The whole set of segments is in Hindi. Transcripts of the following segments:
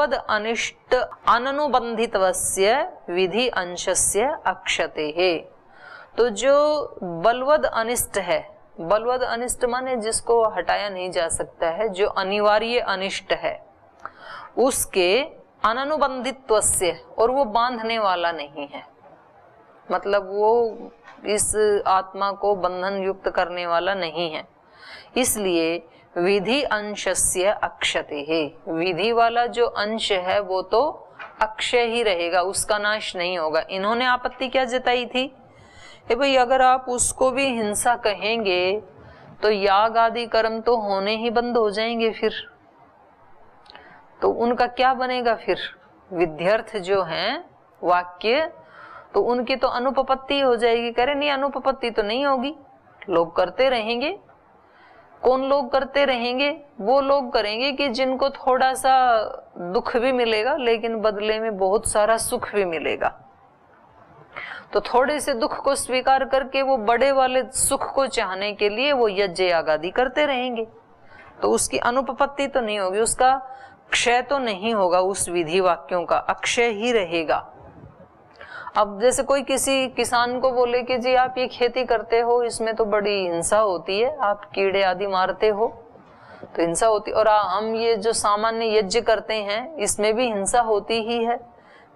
बलवद अनिष्ट अननुबंधितवस्य विधि अंशस्य अक्षते है। तो जो बलवद अनिष्ट है, बलवद अनिष्ट माने जिसको हटाया नहीं जा सकता है, जो अनिवार्य अनिष्ट है, उसके अननुबंधित्वस्य, और वो बांधने वाला नहीं है, मतलब वो इस आत्मा को बंधन युक्त करने वाला नहीं है, इसलिए विधि अंशस्य अक्षते है। विधि वाला जो अंश है वो तो अक्षय ही रहेगा, उसका नाश नहीं होगा। इन्होंने आपत्ति क्या जताई थी, भाई अगर आप उसको भी हिंसा कहेंगे तो याग आदि कर्म तो होने ही बंद हो जाएंगे, फिर तो उनका क्या बनेगा, फिर विध्यर्थ जो हैं वाक्य, तो उनकी तो अनुपपत्ति हो जाएगी। कह रहे नहीं, अनुपपत्ति तो नहीं होगी, लोग करते रहेंगे। कौन लोग करते रहेंगे, वो लोग करेंगे कि जिनको थोड़ा सा दुख भी मिलेगा लेकिन बदले में बहुत सारा सुख भी मिलेगा। तो थोड़े से दुख को स्वीकार करके वो बड़े वाले सुख को चाहने के लिए वो यज्ञ याग आदि करते रहेंगे, तो उसकी अनुपपत्ति तो नहीं होगी, उसका क्षय तो नहीं होगा, उस विधि वाक्यों का अक्षय ही रहेगा। अब जैसे कोई किसी किसान को बोले कि जी आप ये खेती करते हो, इसमें तो बड़ी हिंसा होती है, आप कीड़े आदि मारते हो तो हिंसा होती, और हम ये जो सामान्य यज्ञ करते हैं इसमें भी हिंसा होती ही है,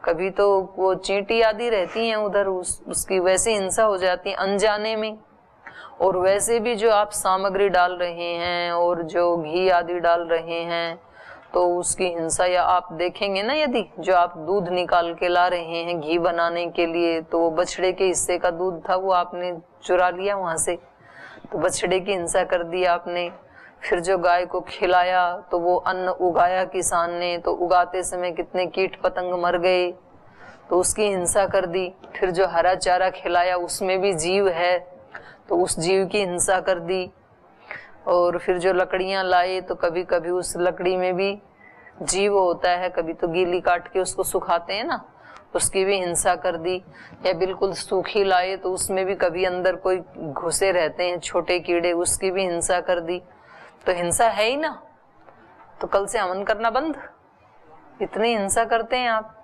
कभी तो वो चींटी आदि रहती हैं उधर, उसकी वैसे हिंसा हो जाती है अनजाने में। और वैसे भी जो आप सामग्री डाल रहे हैं और जो घी आदि डाल रहे हैं तो उसकी हिंसा, या आप देखेंगे ना, यदि जो आप दूध निकाल के ला रहे हैं घी बनाने के लिए, तो वो बछड़े के हिस्से का दूध था, वो आपने चुरा लिया वहां से, तो बछड़े की हिंसा कर दी आपने। फिर जो गाय को खिलाया तो वो अन्न उगाया किसान ने, तो उगाते समय कितने कीट पतंग मर गए, तो उसकी हिंसा कर दी। फिर जो हरा चारा खिलाया उसमें भी जीव है, तो उस जीव की हिंसा कर दी। और फिर जो लकड़ियां लाए तो कभी कभी उस लकड़ी में भी जीव होता है, कभी तो गीली काट के उसको सुखाते हैं ना, उसकी भी हिंसा कर दी। या बिल्कुल सूखी लाए तो उसमें भी कभी अंदर कोई घुसे रहते हैं छोटे कीड़े, उसकी भी हिंसा कर दी। तो हिंसा है ही ना, तो कल से हवन करना बंद, इतनी हिंसा करते हैं आप।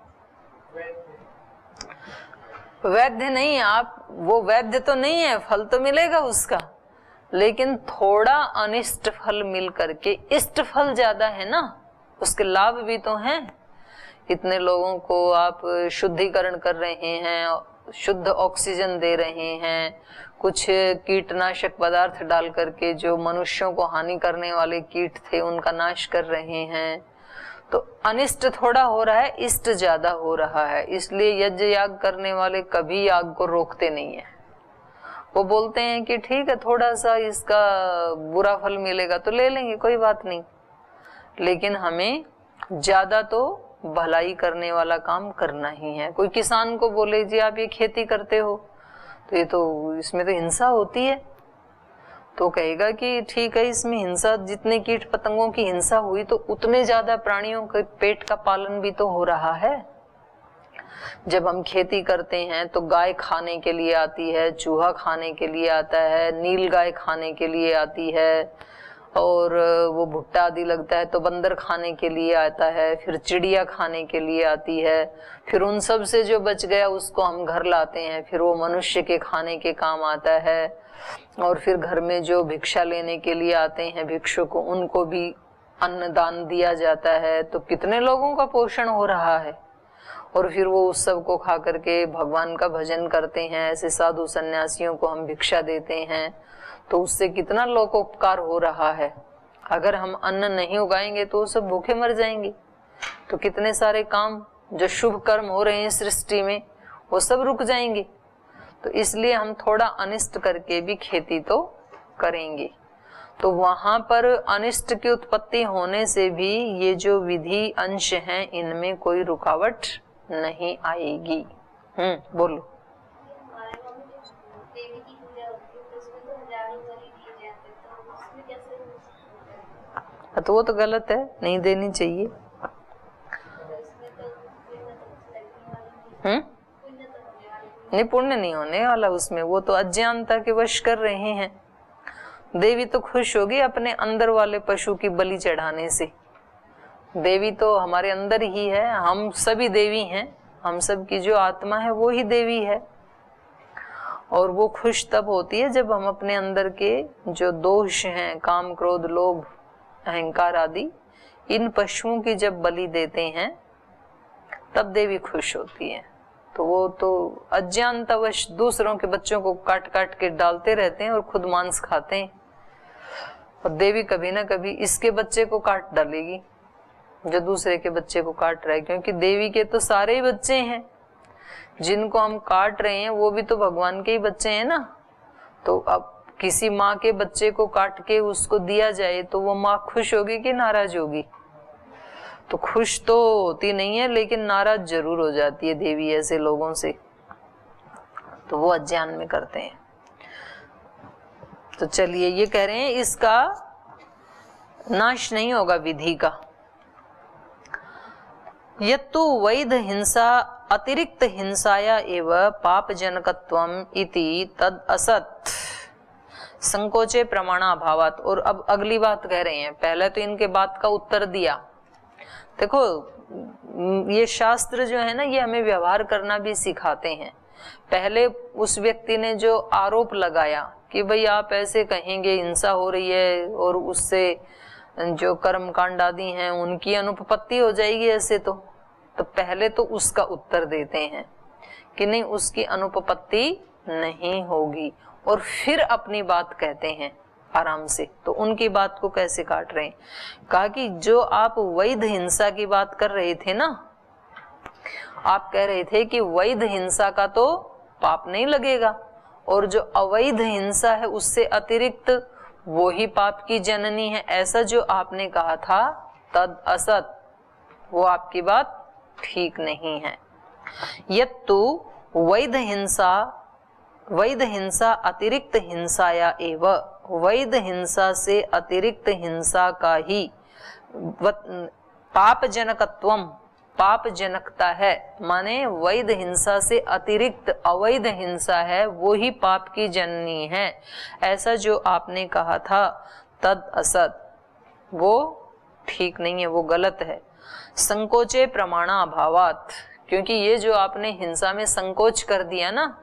वैद्य नहीं आप, वो वैद्य तो नहीं है, फल तो मिलेगा उसका, लेकिन थोड़ा अनिष्ट फल मिल करके इष्ट फल ज्यादा है ना, उसके लाभ भी तो हैं। इतने लोगों को आप शुद्धिकरण कर रहे हैं, शुद्ध ऑक्सीजन दे रहे हैं, कुछ कीटनाशक पदार्थ डाल करके जो मनुष्यों को हानि करने वाले कीट थे उनका नाश कर रहे हैं, तो अनिष्ट थोड़ा हो रहा है, इष्ट ज्यादा हो रहा है। इसलिए यज्ञ याग करने वाले कभी याग को रोकते नहीं है, वो बोलते हैं कि ठीक है थोड़ा सा इसका बुरा फल मिलेगा तो ले लेंगे, कोई बात नहीं, लेकिन हमें ज्यादा तो भलाई करने वाला काम करना ही है। कोई किसान को बोले जी आप ये खेती करते हो तो ये तो इसमें तो हिंसा होती है, तो कहेगा कि ठीक है इसमें हिंसा, जितने कीट पतंगों की हिंसा हुई तो उतने ज्यादा प्राणियों के पेट का पालन भी तो हो रहा है। जब हम खेती करते हैं तो गाय खाने के लिए आती है, चूहा खाने के लिए आता है, नील गाय खाने के लिए आती है, और वो भुट्टा आदि लगता है तो बंदर खाने के लिए आता है, फिर चिड़िया खाने के लिए आती है, फिर उन सब से जो बच गया उसको हम घर लाते हैं, फिर वो मनुष्य के खाने के काम आता है। और फिर घर में जो भिक्षा लेने के लिए आते हैं भिक्षुक, उनको भी अन्न दान दिया जाता है, तो कितने लोगों का पोषण हो रहा है। और फिर वो उस सब को खा करके भगवान का भजन करते हैं, ऐसे साधु सन्यासियों को हम भिक्षा देते हैं, तो उससे कितना लोकोपकार हो रहा है। अगर हम अन्न नहीं उगाएंगे तो वो सब भूखे मर जाएंगे, तो कितने सारे काम जो शुभ कर्म हो रहे हैं सृष्टि में वो सब रुक जाएंगे। तो इसलिए हम थोड़ा अनिष्ट करके भी खेती तो करेंगे। तो वहां पर अनिष्ट की उत्पत्ति होने से भी ये जो विधि अंश हैं इनमें कोई रुकावट नहीं आएगी। बोलो। तो वो तो गलत है, नहीं देनी चाहिए। नहीं, पुण्य नहीं होने वाला उसमें, वो तो अज्ञानता के वश कर रहे हैं। देवी तो खुश होगी अपने अंदर वाले पशु की बलि चढ़ाने से, देवी तो हमारे अंदर ही है, हम सभी देवी हैं, हम सब की जो आत्मा है वो ही देवी है। और वो खुश तब होती है जब हम अपने अंदर के जो दोष हैं, काम क्रोध लोभ अहंकार आदि, इन पशुओं की जब बलि देते हैं तब देवी खुश होती है। तो वो तो अज्ञानतावश दूसरों के बच्चों को काट काट के डालते रहते हैं और खुद मांस खाते हैं, और देवी कभी ना कभी इसके बच्चे को काट डालेगी जो दूसरे के बच्चे को काट रहा है, क्योंकि देवी के तो सारे ही बच्चे हैं, जिनको हम काट रहे हैं वो भी तो भगवान के ही बच्चे हैं ना। तो अब किसी माँ के बच्चे को काट के उसको दिया जाए तो वो माँ खुश होगी कि नाराज होगी? तो खुश तो होती नहीं है, लेकिन नाराज जरूर हो जाती है देवी ऐसे लोगों से। तो वो अज्ञान में करते हैं। तो चलिए, ये कह रहे हैं इसका नाश नहीं होगा विधि का। यत्तु वैध हिंसा अतिरिक्त हिंसाया एव पाप जनकत्वम इति तद असत संकोचे प्रमाणाभावात। और अब अगली बात कह रहे हैं, पहले तो इनके बात का उत्तर दिया। देखो, ये शास्त्र जो है ना, ये हमें व्यवहार करना भी सिखाते हैं। पहले उस व्यक्ति ने जो आरोप लगाया कि भाई आप ऐसे कहेंगे, हिंसा हो रही है और उससे जो कर्म कांड आदि हैं उनकी अनुपपत्ति हो जाएगी ऐसे, तो पहले तो उसका उत्तर देते हैं कि नहीं, उसकी अनुपपत्ति नहीं होगी, और फिर अपनी बात कहते हैं आराम से। तो उनकी बात को कैसे काट रहे हैं? कहा कि जो आप वैध हिंसा की बात कर रहे थे ना, आप कह रहे थे कि वैध हिंसा का तो पाप नहीं लगेगा, और जो अवैध हिंसा है उससे अतिरिक्त वो ही पाप की जननी है, ऐसा जो आपने कहा था, तद असत, वो आपकी बात ठीक नहीं है। यत्तु वैध हिंसा अतिरिक्त हिंसाया एव, वैध हिंसा से अतिरिक्त हिंसा का ही पाप जनकत्वम, पाप जनकता है, माने वैध हिंसा से अतिरिक्त अवैध हिंसा है, वो ही पाप की जननी है, ऐसा जो आपने कहा था, तद असत, वो ठीक नहीं है, वो गलत है। संकोचे प्रमाणा अभावात, क्योंकि ये जो आपने हिंसा में संकोच कर दिया ना,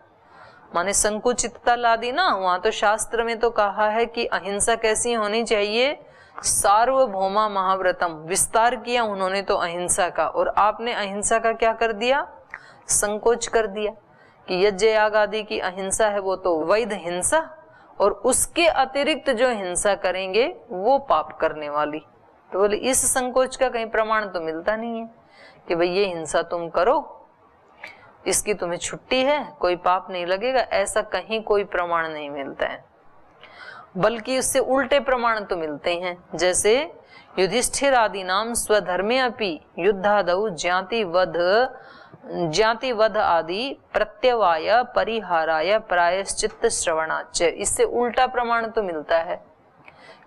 माने संकुचितता ला दी ना, वहां तो शास्त्र में तो कहा है कि अहिंसा कैसी होनी चाहिए, सार्वभौमा महाव्रतम, विस्तार किया उन्होंने तो अहिंसा का, और आपने अहिंसा का क्या कर दिया, संकोच कर दिया कि यज्ञ याग आदि की अहिंसा है वो तो वैध हिंसा, और उसके अतिरिक्त जो हिंसा करेंगे वो पाप करने वाली। तो बोले इस संकोच का कहीं प्रमाण तो मिलता नहीं है कि भाई ये हिंसा तुम करो, इसकी तुम्हें छुट्टी है, कोई पाप नहीं लगेगा, ऐसा कहीं कोई प्रमाण नहीं मिलता है। बल्कि उससे उल्टे प्रमाण तो मिलते हैं, जैसे युधिष्ठिर आदि नाम स्वधर्मे अपि युद्धादौ ज्ञाति वध आदि प्रत्यवाय परिहाराय प्रायश्चित्त श्रवणाच। इससे उल्टा प्रमाण तो मिलता है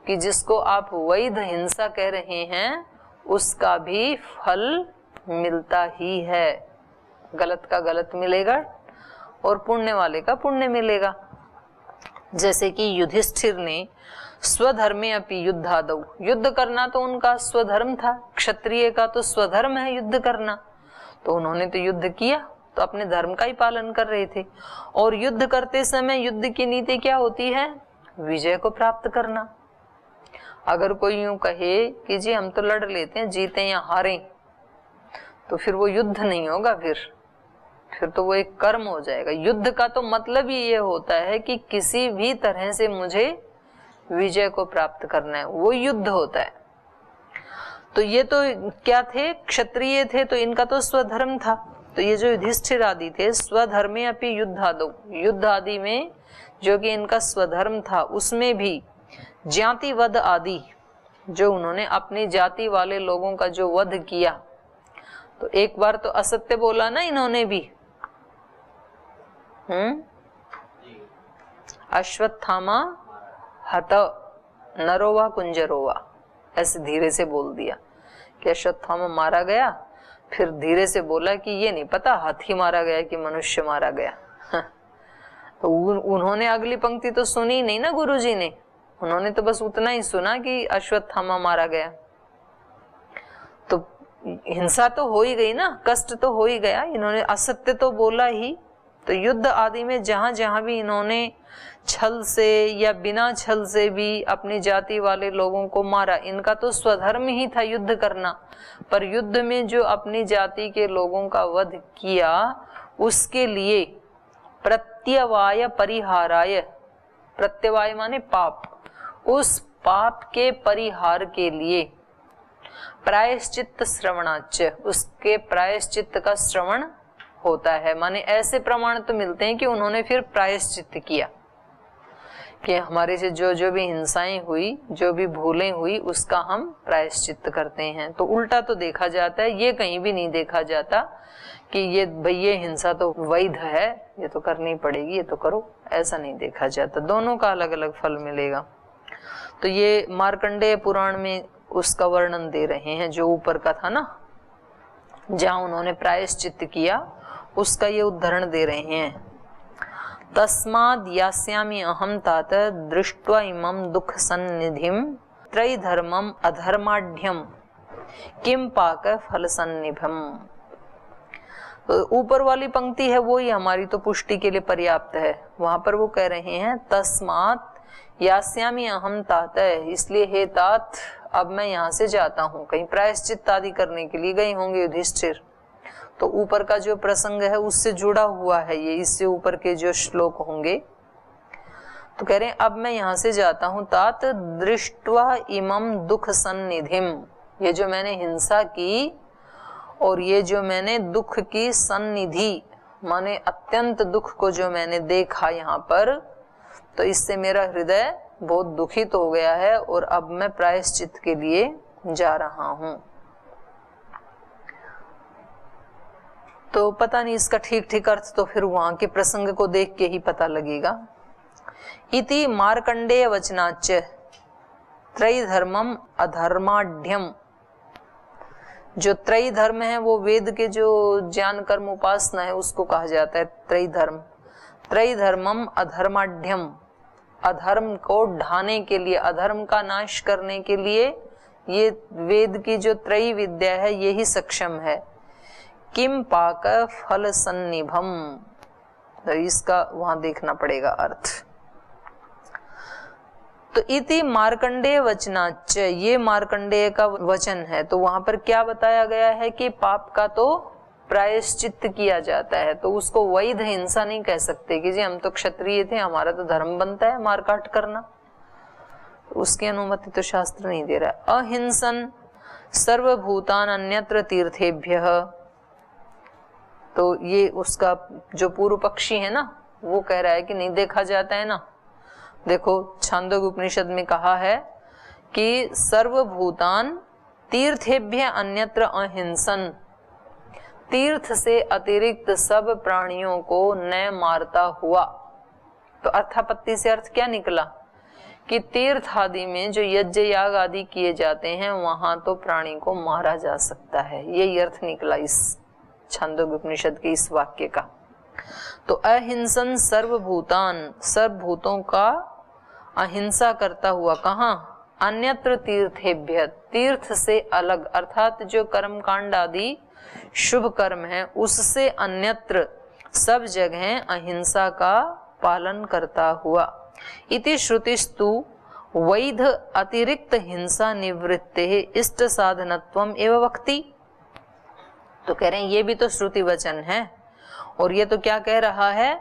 कि जिसको आप वैध हिंसा कह रहे हैं उसका भी फल मिलता ही है, गलत का गलत मिलेगा और पुण्य वाले का पुण्य मिलेगा। जैसे कि युधिष्ठिर ने स्वधर्मे अपि युद्धादौ, युद्ध करना तो उनका स्वधर्म था, क्षत्रिय का तो स्वधर्म है युद्ध करना, तो उन्होंने तो युद्ध किया, तो अपने धर्म का ही पालन कर रहे थे। और युद्ध करते समय युद्ध की नीति क्या होती है, विजय को प्राप्त करना। अगर कोई यूं कहे कि जी हम तो लड़ लेते हैं, जीते या हारे, तो फिर वो युद्ध नहीं होगा, फिर तो वो एक कर्म हो जाएगा। युद्ध का तो मतलब ही ये होता है कि किसी भी तरह से मुझे विजय को प्राप्त करना है, वो युद्ध होता है। तो ये तो क्या थे, क्षत्रिय थे, तो इनका तो स्वधर्म था। तो ये जो युधिष्ठिर आदि थे, स्वधर्मे अपि युद्धादौ, युद्ध आदि में जो कि इनका स्वधर्म था, उसमें भी जाति वध आदि, जो उन्होंने अपनी जाति वाले लोगों का जो वध किया, तो एक बार तो असत्य बोला ना इन्होंने भी, अश्वत्थामा हत नरोवा कुंजरोवा, ऐसे धीरे से बोल दिया कि अश्वत्थामा मारा गया, फिर धीरे से बोला कि ये नहीं पता हाथी मारा गया कि मनुष्य मारा गया। तो उन्होंने अगली पंक्ति तो सुनी नहीं ना गुरुजी ने, उन्होंने तो बस उतना ही सुना कि अश्वत्थामा मारा गया। तो हिंसा तो हो ही गई ना, कष्ट तो हो ही गया, इन्होंने असत्य तो बोला ही। तो युद्ध आदि में जहां जहां भी इन्होंने छल से या बिना छल से भी अपनी जाति वाले लोगों को मारा, इनका तो स्वधर्म ही था युद्ध करना, पर युद्ध में जो अपनी जाति के लोगों का वध किया उसके लिए प्रत्यवाय परिहाराय, प्रत्यवाय माने पाप, उस पाप के परिहार के लिए प्रायश्चित्त श्रवणाच, उसके प्रायश्चित्त का श्रवण होता है। माने ऐसे प्रमाण तो मिलते हैं कि उन्होंने फिर प्रायश्चित्त किया कि हमारे से जो जो भी हिंसाएं हुई, जो भी भूलें हुई, उसका हम प्रायश्चित्त करते हैं। तो उल्टा तो देखा जाता है, ये कहीं भी नहीं देखा जाता कि ये भैया हिंसा तो वैध है, ये तो करनी पड़ेगी, ये तो करो, ऐसा नहीं देखा जाता। दोनों का अलग अलग फल मिलेगा। तो ये मार्कंडेय पुराण में उसका वर्णन दे रहे हैं, जो ऊपर का था ना, जहां उन्होंने प्रायश्चित्त किया, उसका ये उदाहरण दे रहे हैं। तस्माद् यास्यामि अहं तात दृष्ट्वा इमं दुःख सन्निधिं त्रैधर्मम् अधर्माढ्यम किम पाक फल सन्निभम। तो ऊपर वाली पंक्ति है वो ही हमारी तो पुष्टि के लिए पर्याप्त है। वहां पर वो कह रहे हैं तस्मात् यास्यामि अहं तात, इसलिए हे तात अब मैं यहाँ से जाता हूँ। कहीं प्रायश्चित्त आदि करने के लिए गए होंगे युधिष्ठिर, तो ऊपर का जो प्रसंग है उससे जुड़ा हुआ है ये, इससे ऊपर के जो श्लोक होंगे। तो कह रहे हैं अब मैं यहाँ से जाता हूँ। तात दृष्ट्वा इमं दुख सन्निधिम, ये जो मैंने हिंसा की और ये जो मैंने दुख की सन्निधि माने अत्यंत दुख को जो मैंने देखा यहाँ पर, तो इससे मेरा हृदय बहुत दुखित हो गया है और अब मैं प्रायश्चित्त के लिए जा रहा हूं। तो पता नहीं इसका ठीक ठीक अर्थ तो फिर वहां के प्रसंग को देख के ही पता लगेगा। इति मार्कंडेय वचनाच त्रैधर्मम अधर्माढ्यम, जो त्रय धर्म है वो वेद के जो ज्ञान कर्म उपासना है उसको कहा जाता है त्रय धर्म। त्रय धर्मम अधर्माढ्यम, अधर्म को ढाने के लिए, अधर्म का नाश करने के लिए ये वेद की जो त्रयी विद्या है यही सक्षम है। किम पाक फल सन्निभम, तो इसका वहां देखना पड़ेगा अर्थ। तो इति मार्कंडेय वचनाच, ये मार्कंडेय का वचन है। तो वहां पर क्या बताया गया है कि पाप का तो प्रायश्चित्त किया जाता है, तो उसको वैध हिंसा नहीं कह सकते कि जी हम तो क्षत्रिय थे, हमारा तो धर्म बनता है मारकाट करना, उसकी अनुमति तो शास्त्र नहीं दे रहा है। अहिंसन सर्वभूतान अन्यत्र तीर्थेभ्यः, तो ये उसका जो पूर्व पक्षी है ना वो कह रहा है कि नहीं देखा जाता है ना। देखो छांदोग्य उपनिषद में कहा है कि सर्वभूतान तीर्थेभ्य अन्यत्र अहिंसन, तीर्थ से अतिरिक्त सब प्राणियों को न मारता हुआ। तो अर्थापत्ति से अर्थ क्या निकला कि तीर्थ आदि में जो यज्ञ याग आदि किए जाते हैं वहां तो प्राणी को मारा जा सकता है, यही अर्थ निकला इस छांदोग्य उपनिषद के इस वाक्य का। तो अहिंसन सर्वभूतान, सर्वभूतों का अहिंसा करता हुआ, कहाँ? अन्यत्र तीर्थेभ्य, तीर्थ से अलग, अर्थात जो कर्म कांड आदि शुभ कर्म है उससे अन्यत्र सब जगह अहिंसा का पालन करता हुआ। इति श्रुतिस्तु वैध अतिरिक्त हिंसा निवृत्ते इष्ट साधनत्वम एवं वक्ति। तो कह रहे हैं ये भी तो श्रुति वचन है, और ये तो क्या कह रहा है?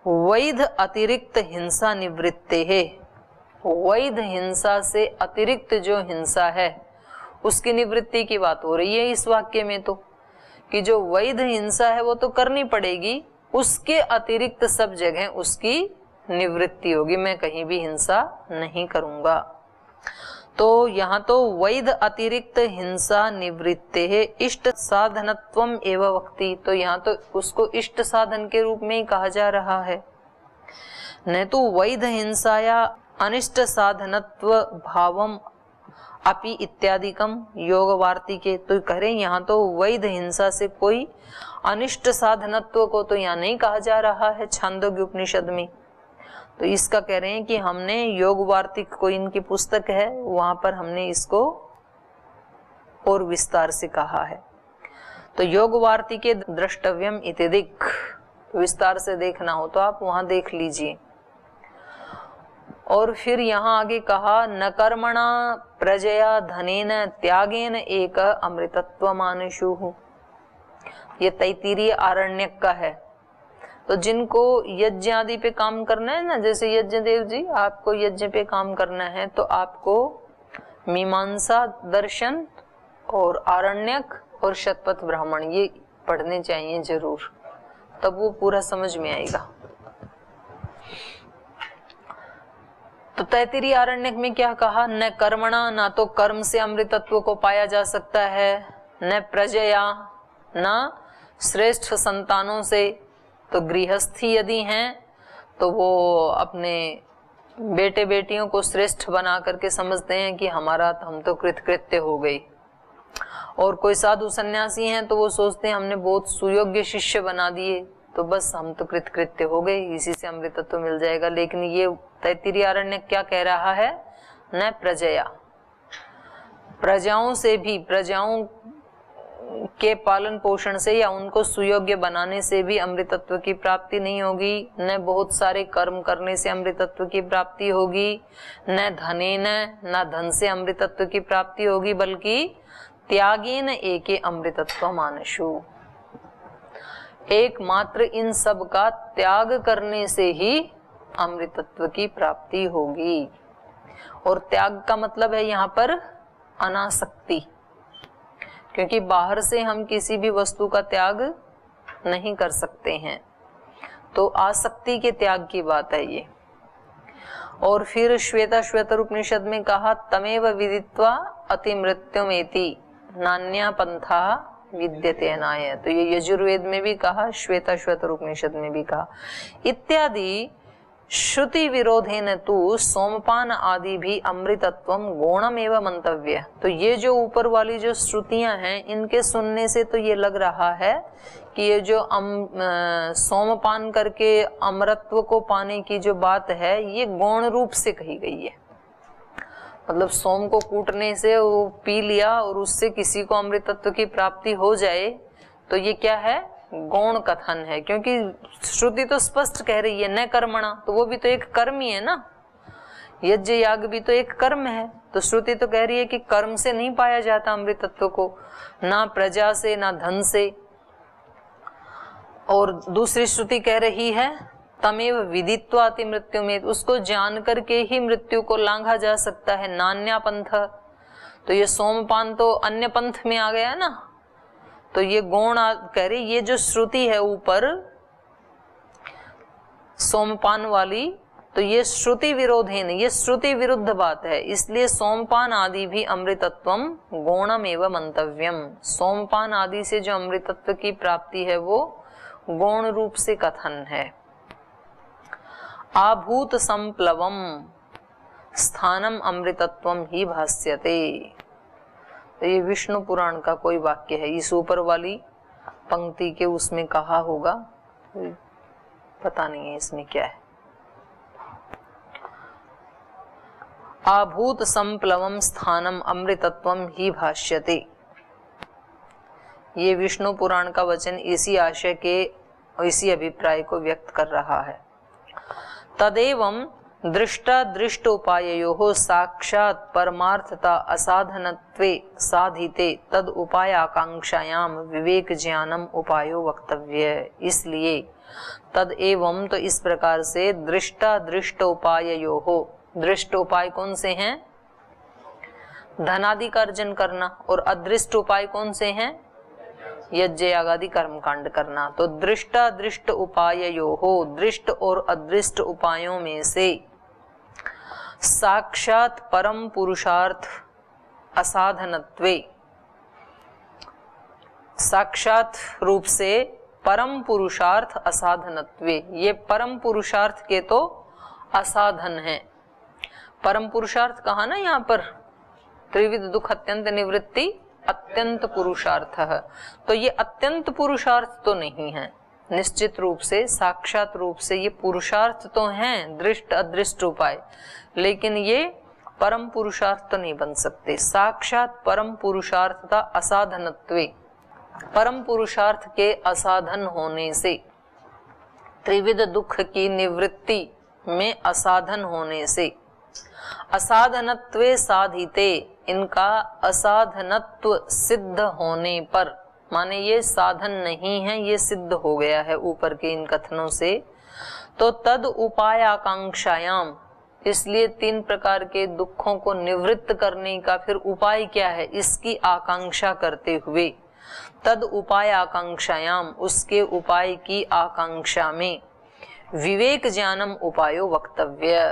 वैध अतिरिक्त हिंसा निवृत्ते है, वैध हिंसा से अतिरिक्त जो हिंसा है उसकी निवृत्ति की बात हो रही है इस वाक्य में। तो कि जो वैध हिंसा है वो तो करनी पड़ेगी, उसके अतिरिक्त सब जगह उसकी निवृत्ति होगी, मैं कहीं भी हिंसा नहीं करूंगा। तो यहाँ तो वैध अतिरिक्त हिंसा निवृत्ते है इष्ट साधनत्वम एवं वक्ति, तो यहाँ तो उसको इष्ट साधन के रूप में ही कहा जा रहा है, न तो वैध हिंसाया अनिष्ट साधनत्व भावम अपि इत्यादिकम योग वार्तिके। तो कह रहे यहाँ तो वैध हिंसा से कोई अनिष्ट साधनत्व को तो यहाँ नहीं कहा जा रहा है छांदोग्य उपनिषद में। तो इसका कह रहे हैं कि हमने योग वार्तिक, कोई इनकी पुस्तक है वहां पर हमने इसको और विस्तार से कहा है। तो योग वार्तिके द्रष्टव्यम इति दिक्, विस्तार से देखना हो तो आप वहां देख लीजिए। और फिर यहाँ आगे कहा न कर्मणा प्रजया धनेन त्यागेन एक अमृतत्व मानुषु। ये तैत्तिरीय आरण्यक का है। तो जिनको यज्ञ आदि पे काम करना है ना, जैसे यज्ञ देव जी आपको यज्ञ पे काम करना है तो आपको मीमांसा दर्शन और आरण्यक और शतपथ ब्राह्मण ये पढ़ने चाहिए जरूर, तब वो पूरा समझ में आएगा। तो तैत्तिरीय आरण्यक में क्या कहा, न कर्मणा, ना तो कर्म से अमृतत्व को पाया जा सकता है, न प्रजया, न श्रेष्ठ संतानों से। तो गृहस्थी यदि हैं तो वो अपने बेटे बेटियों को श्रेष्ठ बना करके समझते हैं कि हम तो कृतकृत्य हो गई। और कोई साधु सन्यासी हैं तो वो सोचते हैं हमने बहुत सुयोग्य शिष्य बना दिए तो बस हम तो कृतकृत्य हो गए, इसी से अमृतत्व मिल जाएगा। लेकिन ये तैत्तिरीय आरण्य क्या कह रहा है, न प्रजया, प्रजाओं से भी, प्रजाओं के पालन पोषण से या उनको सुयोग्य बनाने से भी अमृतत्व की प्राप्ति नहीं होगी, न बहुत सारे कर्म करने से अमृतत्व की प्राप्ति होगी, न धनेन, न धन से अमृतत्व की प्राप्ति होगी, बल्कि त्यागेन एके अमृतत्व मानसु, एकमात्र इन सब का त्याग करने से ही अमृतत्व की प्राप्ति होगी। और त्याग का मतलब है यहाँ पर अनासक्ति, क्योंकि बाहर से हम किसी भी वस्तु का त्याग नहीं कर सकते हैं, तो आसक्ति के त्याग की बात है ये। और फिर श्वेता उपनिषद में कहा तमेव विदित्वा अति मृत्युमेति नान्या पंथा विद्यते अनाय। तो ये यजुर्वेद में भी कहा, श्वेता उपनिषद में भी कहा। इत्यादि श्रुति विरोधेन तु सोमपान आदि भी अमृतत्वम गौणम एवं मंतव्य। तो ये जो ऊपर वाली जो श्रुतियां हैं इनके सुनने से तो ये लग रहा है कि ये जो सोमपान करके अमरत्व को पाने की जो बात है ये गौण रूप से कही गई है। मतलब सोम को कूटने से वो पी लिया और उससे किसी को अमृतत्व की प्राप्ति हो जाए, तो ये क्या है, गौण कथन है। क्योंकि श्रुति तो स्पष्ट कह रही है न कर्मणा, तो वो भी तो एक कर्म ही है ना, यज्ञ याग भी तो एक कर्म है। तो श्रुति तो कह रही है कि कर्म से नहीं पाया जाता अमृतत्व को, ना प्रजा से ना धन से। और दूसरी श्रुति कह रही है तमेव विदित्वा अति मृत्यु में, उसको जान करके ही मृत्यु को लांघा जा सकता है, नान्या पंथ। तो ये सोमपान तो अन्य पंथ में आ गया ना, तो ये गौण कह रही, ये जो श्रुति है ऊपर सोमपान वाली, तो ये श्रुति विरोधेन, ये श्रुति विरुद्ध बात है। इसलिए सोमपान आदि भी अमृतत्वम गौणम एवं मंतव्यम, सोमपान आदि से जो अमृतत्व की प्राप्ति है वो गौण रूप से कथन है। आभूत संप्लवम स्थानम अमृतत्वम ही भास्यते। तो ये विष्णु पुराण का कोई वाक्य है, इस ऊपर वाली पंक्ति के उसमें कहा होगा, पता नहीं है इसमें क्या है। आभूत संप्लवम स्थानम अमृतत्वम ही भाष्यते, ये विष्णु पुराण का वचन इसी आशय के, इसी अभिप्राय को व्यक्त कर रहा है। तदेवं दृष्ट उपाययोः साक्षात् परमार्थता असाधनत्वे साधिते तद उपाय आकांक्षायां विवेक ज्ञानम उपायो वक्तव्य। इसलिए तद एवं, तो इस प्रकार से दृष्ट उपाययोः, दृष्ट उपाय कौन से हैं, धनादि का अर्जन करना, और अदृष्ट उपाय कौन से हैं, यज्ञ याग आदि कर्म कांड करना। तो दृष्ट उपाययोः, दृष्ट और अदृष्ट उपायों में से साक्षात परम पुरुषार्थ असाधनत्वे, साक्षात रूप से परम पुरुषार्थ असाधनत्वे, ये परम पुरुषार्थ के तो असाधन है। परम पुरुषार्थ कहा ना यहाँ पर, त्रिविध दुख अत्यंत निवृत्ति अत्यंत पुरुषार्थ है, तो ये अत्यंत पुरुषार्थ तो नहीं है, निश्चित रूप से साक्षात रूप से ये पुरुषार्थ तो हैं, दृष्ट अदृष्ट उपाय, लेकिन ये परम पुरुषार्थ नहीं बन सकते। साक्षात परम पुरुषार्थता असाधनत्वे, परम पुरुषार्थ के असाधन होने से, त्रिविध दुख की निवृत्ति में असाधन होने से, असाधनत्वे साधिते, इनका असाधनत्व सिद्ध होने पर, माने ये साधन नहीं है, ये सिद्ध हो गया है ऊपर के इन कथनों से, तो तद उपाय आकांक्षायाम, इसलिए 3 प्रकार के दुखों को निवृत्त करने का फिर उपाय क्या है, इसकी आकांक्षा करते हुए, तद उपाय आकांक्षायाम, उसके उपाय की आकांक्षा में, विवेक ज्ञानम उपायो वक्तव्य,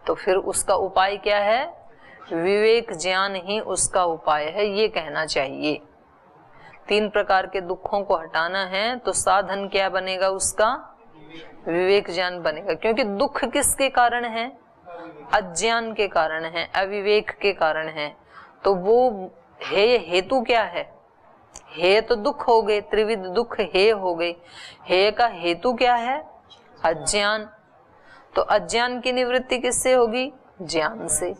तो फिर उसका उपाय क्या है, विवेक ज्ञान ही उसका उपाय है, ये कहना चाहिए। 3 प्रकार के दुखों को हटाना है तो साधन क्या बनेगा उसका, विवेक ज्ञान बनेगा। क्योंकि दुख किसके कारण है, अज्ञान के कारण है, अविवेक के कारण है। तो वो हेतु क्या है, हे तो दुख हो गए, त्रिविध दुख हे हो गए, हे का हेतु क्या है, अज्ञान। तो अज्ञान की निवृत्ति किससे होगी, ज्ञान से।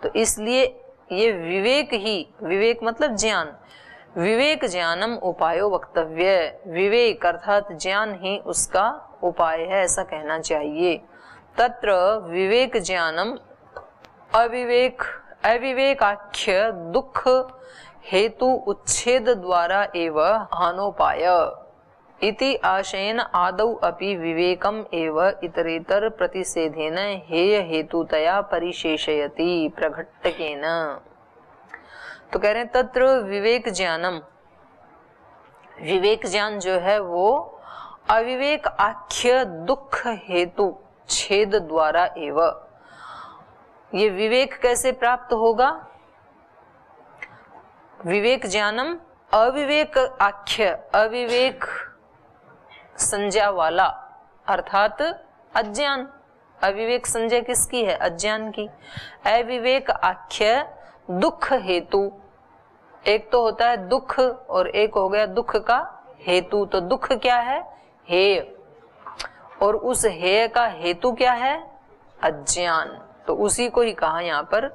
तो इसलिए ये विवेक ही, विवेक मतलब ज्ञान, विवेक ज्ञानम उपायो वक्तव्य, विवेक अर्थात ज्ञान ही उसका उपाय है, ऐसा कहना चाहिए। तत्र विवेक ज्ञानम अविवेकाख्य दुख हेतु उच्छेद द्वारा एव हानोपाय इति आशयेन आदौ अपि विवेकम एव इतरेतर प्रतिषेधेन हेय हेतुतया परिशेषयति प्रघट्टकेन। तो कह रहे हैं तत्र विवेक ज्ञानम, विवेक ज्ञान जो है वो अविवेक आख्य दुख हेतु छेद द्वारा एव, ये विवेक कैसे प्राप्त होगा, विवेक ज्ञानम अविवेक आख्य, अविवेक संज्ञा वाला अर्थात अज्ञान, अविवेक संज्ञा किसकी है, अज्ञान की। अविवेक आख्य दुख हेतु, एक तो होता है दुख और एक हो गया दुख का हेतु। तो दुख क्या है, हेय, और उस हेय का हेतु क्या है, अज्ञान। तो उसी को ही कहा यहाँ पर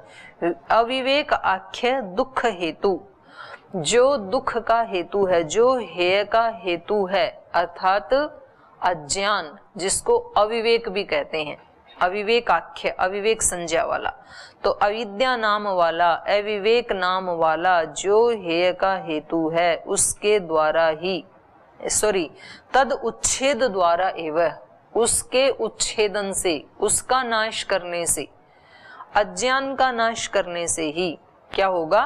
अविवेक आख्य दुख हेतु, जो दुख का हेतु है, जो हेय का हेतु है, अर्थात अज्ञान, जिसको अविवेक भी कहते हैं, अविवेक आख्य, अविवेक संज्ञा वाला। तो अविद्या नाम वाला, अविवेक नाम वाला जो हेय का हेतु है, उसके द्वारा ही, तद उच्छेद द्वारा एवं, उसके उच्छेदन से, उसका नाश करने से, अज्ञान का नाश करने से ही क्या होगा,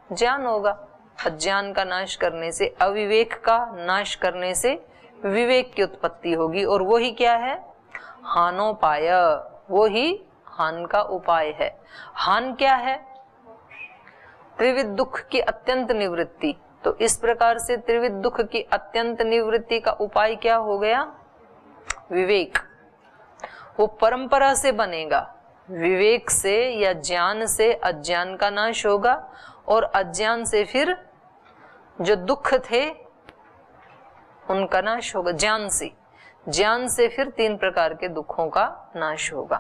ज्ञान होगा। अज्ञान का नाश करने से, अविवेक का नाश करने से विवेक की उत्पत्ति होगी, और वो ही क्या है, हानोपाय, वो ही हान का उपाय है। हान क्या है, त्रिविध दुख की अत्यंत निवृत्ति। तो इस प्रकार से त्रिविध दुख की अत्यंत निवृत्ति का उपाय क्या हो गया, विवेक। वो परंपरा से बनेगा, विवेक से या ज्ञान से अज्ञान का नाश होगा, और अज्ञान से फिर जो दुख थे उनका नाश होगा, ज्ञान से, ज्ञान से फिर 3 प्रकार के दुखों का नाश होगा।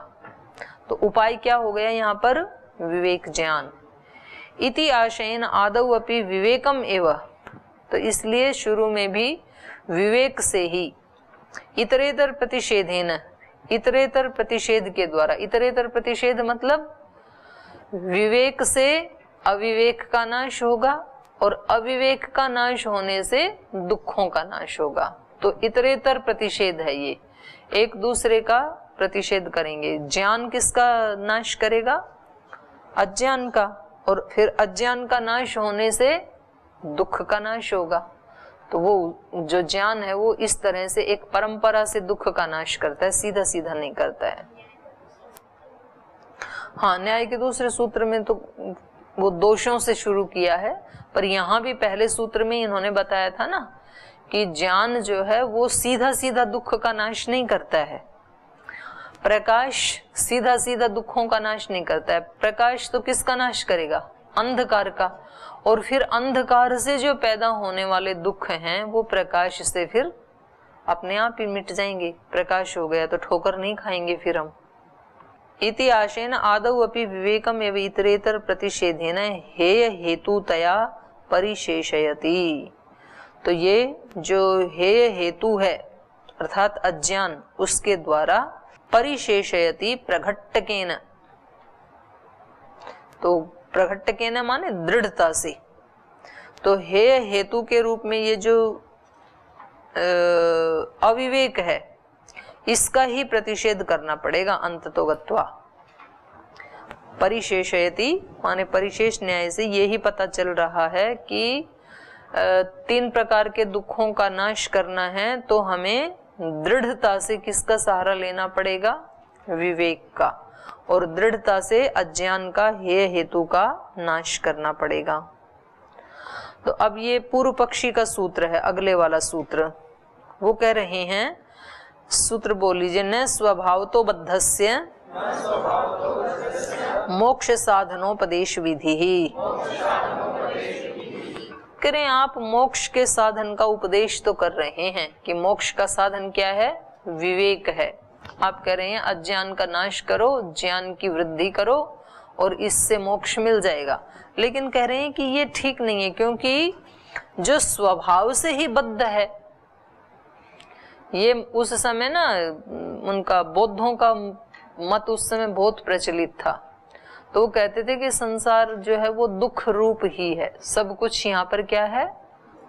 तो उपाय क्या हो गया यहाँ पर, विवेक ज्ञान। इति आशयेन आदौ अपि विवेकम एव, तो इसलिए शुरू में भी विवेक से ही, इतरेतर प्रतिषेधेन, इतरेतर प्रतिषेध के द्वारा, इतरेतर प्रतिषेध मतलब विवेक से अविवेक का नाश होगा, और अविवेक का नाश होने से दुखों का नाश होगा। तो इतरेतर प्रतिषेध है ये, एक दूसरे का प्रतिषेध करेंगे। ज्ञान किसका नाश करेगा, अज्ञान का, और फिर अज्ञान का नाश होने से दुख का नाश होगा। तो वो जो ज्ञान है वो इस तरह से एक परंपरा से दुख का नाश करता है, सीधा सीधा नहीं करता है। हाँ, न्याय के दूसरे सूत्र में तो वो दोषों से शुरू किया है, पर यहाँ भी पहले सूत्र में इन्होंने बताया था ना कि ज्ञान जो है वो सीधा सीधा दुख का नाश नहीं करता है। प्रकाश सीधा सीधा दुखों का नाश नहीं करता है। प्रकाश तो किसका नाश करेगा, अंधकार का, और फिर अंधकार से जो पैदा होने वाले दुख हैं वो प्रकाश से फिर अपने आप ही मिट जाएंगे। प्रकाश हो गया तो ठोकर नहीं खाएंगे फिर हम। इति आशेन आदौ अपि विवेकम एव इतरेतर प्रतिषेधेन हेय हेतुतया परिशेषयति। तो ये जो हेय हेतु है अर्थात अज्ञान, उसके द्वारा परिशेषयति प्रघट्टकेन, तो प्रघट्टकेन माने दृढ़ता से, तो हेय हेतु के रूप में ये जो अविवेक है इसका ही प्रतिषेध करना पड़ेगा अंततो गत्वा। परिशेषयति माने परिशेष न्याय से यही पता चल रहा है कि 3 प्रकार के दुखों का नाश करना है तो हमें दृढ़ता से किसका सहारा लेना पड़ेगा? विवेक का, और दृढ़ता से अज्ञान का हेय हेतु का नाश करना पड़ेगा। तो अब ये पूर्व पक्षी का सूत्र है, अगले वाला सूत्र वो कह रहे हैं, सूत्र बोल लीजिए, न स्वभावतो बद्धस्य मोक्ष साधनोपदेश विधि ही। करें आप मोक्ष के साधन का उपदेश तो कर रहे हैं कि मोक्ष का साधन क्या है? विवेक है। आप कह रहे हैं अज्ञान का नाश करो, ज्ञान की वृद्धि करो और इससे मोक्ष मिल जाएगा, लेकिन कह रहे हैं कि ये ठीक नहीं है, क्योंकि जो स्वभाव से ही बद्ध है, ये उस समय ना उनका बौद्धों का मत उस समय बहुत प्रचलित था, तो वो कहते थे कि संसार जो है वो दुख रूप ही है, सब कुछ यहाँ पर क्या है?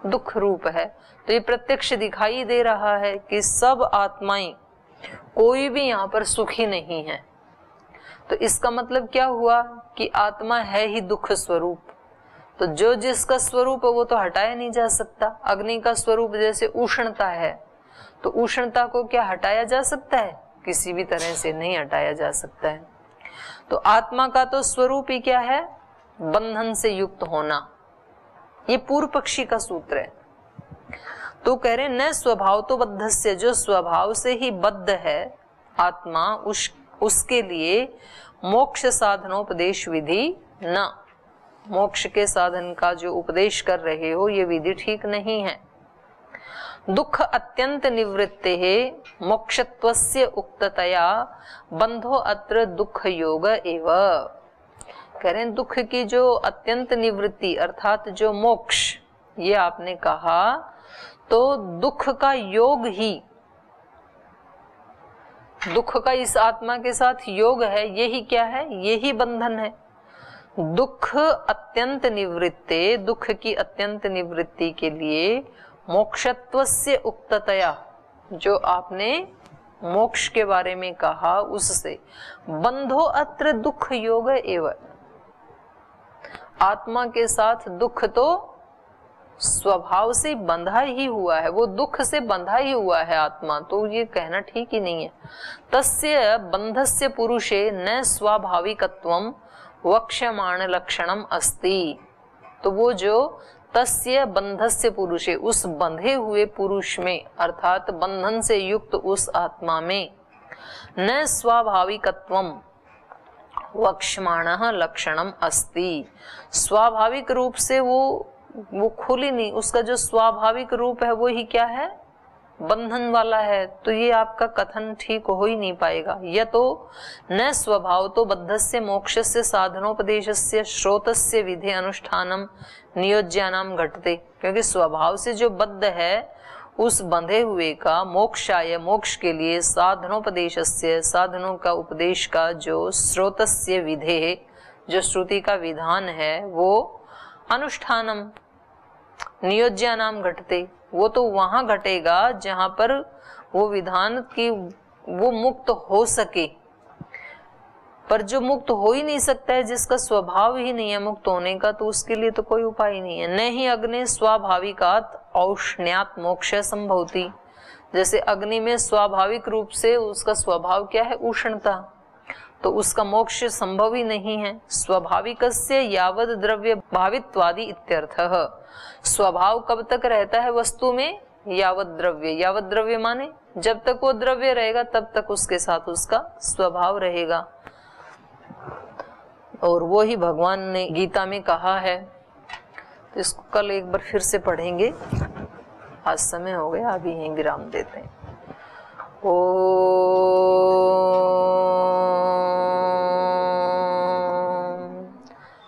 दुख रूप है। तो ये प्रत्यक्ष दिखाई दे रहा है कि सब आत्माएं, कोई भी यहाँ पर सुखी नहीं है। तो इसका मतलब क्या हुआ कि आत्मा है ही दुख स्वरूप, तो जो जिसका स्वरूप है वो तो हटाया नहीं जा सकता। अग्नि का स्वरूप जैसे उष्णता है, तो उष्णता को क्या हटाया जा सकता है? किसी भी तरह से नहीं हटाया जा सकता है। तो आत्मा का तो स्वरूप ही क्या है? बंधन से युक्त होना। ये पूर्व पक्षी का सूत्र है। तो कह रहे न स्वभाव तो बद्धस्य, जो स्वभाव से ही बद्ध है आत्मा, उसके लिए मोक्ष साधनोपदेश विधि न, मोक्ष के साधन का जो उपदेश कर रहे हो ये विधि ठीक नहीं है। दुख अत्यंत निवृत्ते मोक्षत्वस्य उक्ततया बंधो अत्र दुख योग एव। कह रहे हैं दुख की जो अत्यंत निवृत्ति अर्थात जो मोक्ष, ये आपने कहा, तो दुख का योग ही, दुख का इस आत्मा के साथ योग है, यही क्या है? यही बंधन है। दुख अत्यंत निवृत्ते, दुख की अत्यंत निवृत्ति के लिए मोक्षत्वस्य उक्ततया, जो आपने मोक्ष के बारे में कहा उससे, बंधो अत्र दुख योग एव, आत्मा के साथ दुख तो स्वभाव से बंधा ही हुआ है, वो दुख से बंधा ही हुआ है आत्मा, तो ये कहना ठीक ही नहीं है। तस्य बंधस्य पुरुषे न स्वाभाविकत्वम वक्ष्यमाण लक्षणम अस्ति। तो वो जो तस्य बंधस्य पुरुषे, उस बंधे हुए पुरुष में अर्थात बंधन से युक्त उस आत्मा में न स्वाभाविकत्वम वक्ष्यमाणः लक्षणम अस्ति, स्वाभाविक रूप से वो खुल ही नहीं, उसका जो स्वाभाविक रूप है वो ही क्या है? बंधन वाला है। तो ये आपका कथन ठीक हो ही नहीं पाएगा। यह तो न स्वभाव तो बद्धस्य मोक्षस्य साधनोपदेशस्य श्रोतस्य विधि अनुष्ठानम नियोज्यानाम घटते, क्योंकि स्वभाव से जो बद्ध है उस बंधे हुए का मोक्षाय, मोक्ष के लिए साधनोपदेशस्य, साधनों का उपदेश का जो श्रोतस्य विधे, जो श्रुति का विधान है, वो अनुष्ठानम नियोज्यानाम घटते, वो तो वहां घटेगा जहां पर वो विधान की वो मुक्त हो सके, पर जो मुक्त हो ही नहीं सकता है, जिसका स्वभाव ही नहीं है मुक्त होने का, तो उसके लिए तो कोई उपाय ही नहीं है। न ही अग्नि स्वाभाविकात औष्ण्यात मोक्ष संभवती, जैसे अग्नि में स्वाभाविक रूप से उसका स्वभाव क्या है? उष्णता, तो उसका मोक्ष संभव ही नहीं है। स्वाभाविकस्य यावद द्रव्य भावित्वादि इत्यर्थः, स्वभाव कब तक रहता है वस्तु में? यावद द्रव्य, यावद द्रव्य माने जब तक वो द्रव्य रहेगा तब तक उसके साथ उसका स्वभाव रहेगा, और वो ही भगवान ने गीता में कहा है। तो इसको कल एक बार फिर से पढ़ेंगे, आज समय हो गया, अभी यहीं विराम देते हैं। ओ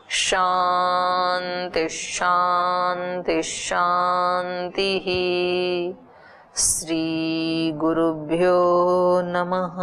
शांति शांति शांति। श्री गुरुभ्यो नमः।